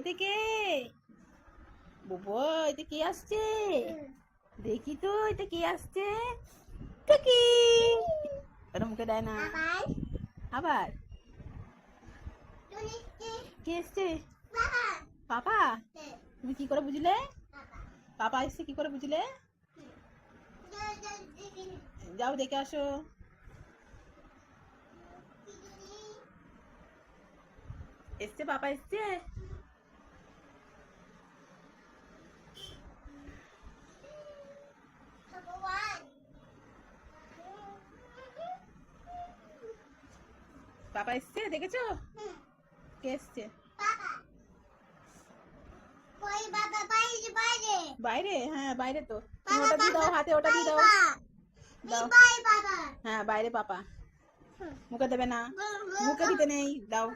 এদিকে বুবু, এটা কি আসছে? দেখি তো, এটা কি আসছে? টুকি ওটা মুখে দেয় না। আবার কে এসছে? পাপা। তুমি কি করে বুঝলে পাপা এসছে? কি করে বুঝলে? যাও দেখে আসো। এসছে, পাপা এসছে। পাপা এসছে, দেখেছো? কে এসছে? বাইরে? হ্যাঁ বাইরে তো। তুমি ওটা দিয়ে দাও, হাতে ওটা দিয়ে দাও। দাও। হ্যাঁ বাইরে পাপা। মুখে দেবে না, মুখে দিতে নেই, দাও।